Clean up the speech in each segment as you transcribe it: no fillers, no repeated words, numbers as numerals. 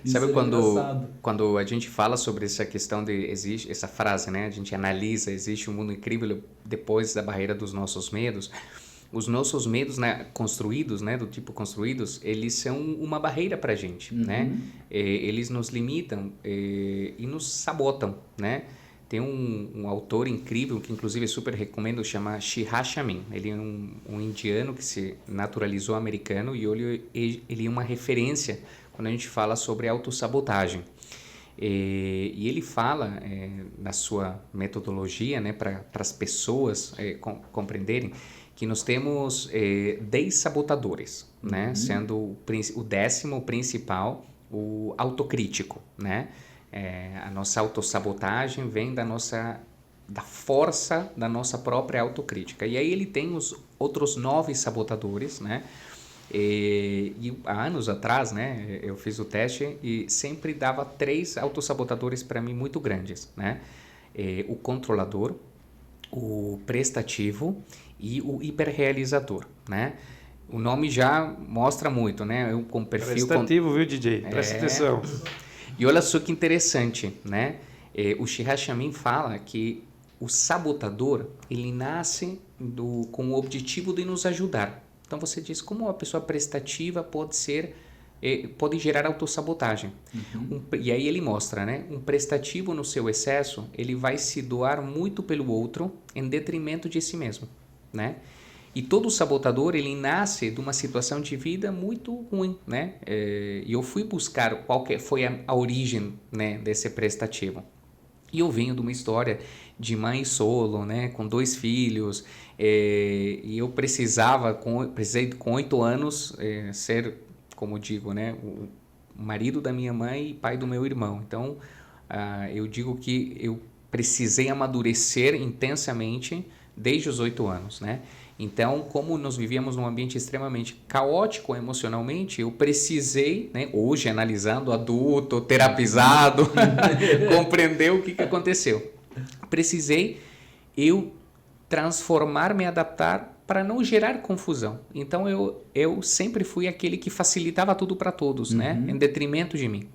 Sabe Isso é engraçado. quando a gente fala sobre essa questão de existe essa frase, né? A gente analisa, existe um mundo incrível depois da barreira dos nossos medos. Os nossos medos, né, construídos, né, do tipo construídos, eles são uma barreira para a gente, né? Uhum. Eles nos limitam e nos sabotam, né? Tem um autor incrível que inclusive super recomendo, chama Shiraz Chamin. Ele é um indiano que se naturalizou americano e ele é uma referência quando a gente fala sobre autossabotagem. E ele fala na sua metodologia, né, para as pessoas compreenderem que nós temos 10 sabotadores, né, Uhum. sendo o décimo principal o autocrítico, né? A nossa autossabotagem vem da força da nossa própria autocrítica. E aí ele tem os outros 9 sabotadores, né? E há anos atrás, né, eu fiz o teste e sempre dava 3 autossabotadores para mim muito grandes, né? O controlador, o prestativo e o hiperrealizador, né? O nome já mostra muito, né? Eu com perfil Prestativo, viu, DJ? Presta atenção. e olha só que interessante, né? O Shiraz Chamin fala que o sabotador ele nasce com o objetivo de nos ajudar. Então você diz como uma pessoa prestativa pode gerar autossabotagem. E aí ele mostra, né? Um prestativo no seu excesso, ele vai se doar muito pelo outro em detrimento de si mesmo, né? E todo sabotador, ele nasce de uma situação de vida muito ruim, né? E eu fui buscar qual que foi a origem, né, desse prestativo. E eu venho de uma história de mãe solo, né, com 2 filhos, e eu precisei com 8 anos ser, como digo, né, o marido da minha mãe e pai do meu irmão. Então, eu digo que eu precisei amadurecer intensamente desde os 8 anos, né? Então, como nós vivíamos num ambiente extremamente caótico emocionalmente, eu precisei, né, hoje analisando adulto, terapizado, compreender o que aconteceu. Precisei eu transformar, me adaptar para não gerar confusão. Então, eu sempre fui aquele que facilitava tudo para todos, né, em detrimento de mim.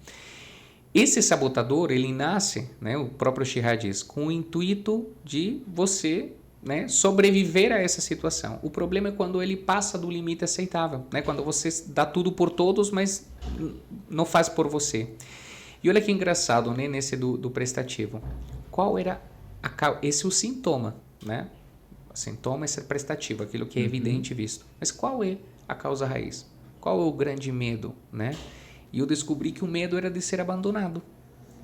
Esse sabotador, ele nasce, né, o próprio Shiraz diz, com o intuito de você, né, sobreviver a essa situação. O problema é quando ele passa do limite aceitável, né, quando você dá tudo por todos, mas não faz por você. E olha que engraçado, né, nesse do prestativo. Qual era esse é o sintoma, né? O sintoma é ser prestativo, aquilo que é evidente e visto. Mas qual é a causa raiz? Qual é o grande medo, né? E eu descobri que o medo era de ser abandonado,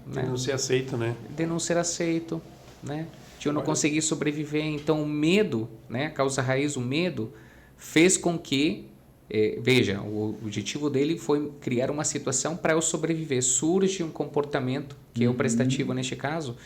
De né? não ser aceito, né? De não ser aceito, né? De eu não conseguir sobreviver. Então, o medo, né? A causa raiz, o medo, fez com que... veja, o objetivo dele foi criar uma situação para eu sobreviver. Surge um comportamento, que é o prestativo neste caso,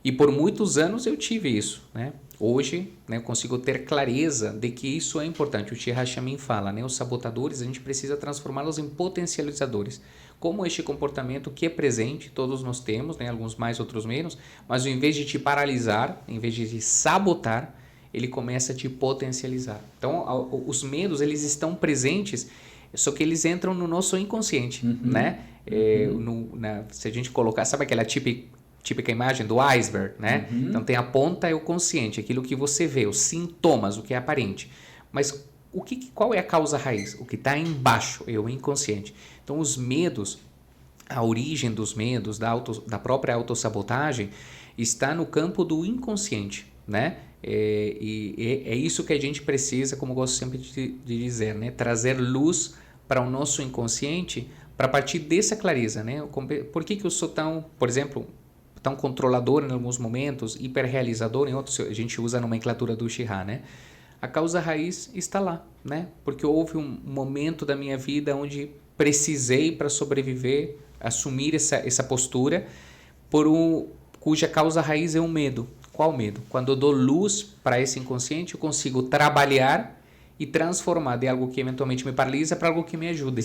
e por muitos anos eu tive isso, né? Hoje, né, eu consigo ter clareza de que isso é importante. O Shiraz Chamin fala, né? Os sabotadores, a gente precisa transformá-los em potencializadores. Como este comportamento que é presente, todos nós temos, né? Alguns mais, outros menos, mas em vez de te paralisar, em vez de te sabotar, ele começa a te potencializar. Então, os medos, eles estão presentes, só que eles entram no nosso inconsciente, né? Se a gente colocar, sabe aquela típica imagem do iceberg, né? Então tem a ponta é o consciente, aquilo que você vê, os sintomas, o que é aparente. Mas qual é a causa raiz? O que está embaixo é o inconsciente. Então os medos, a origem dos medos, da própria autossabotagem, está no campo do inconsciente, né? E é isso que a gente precisa, como eu gosto sempre de dizer, né? Trazer luz para o nosso inconsciente para partir dessa clareza, né? Por que eu sou tão, por exemplo, tão controlador em alguns momentos, hiperrealizador em outros, a gente usa a nomenclatura do Shiraz, né? A causa raiz está lá, né? Porque houve um momento da minha vida onde precisei, para sobreviver, assumir essa postura, cuja causa raiz é um medo. Qual medo? Quando eu dou luz para esse inconsciente, eu consigo trabalhar e transformar de algo que eventualmente me paralisa para algo que me ajude.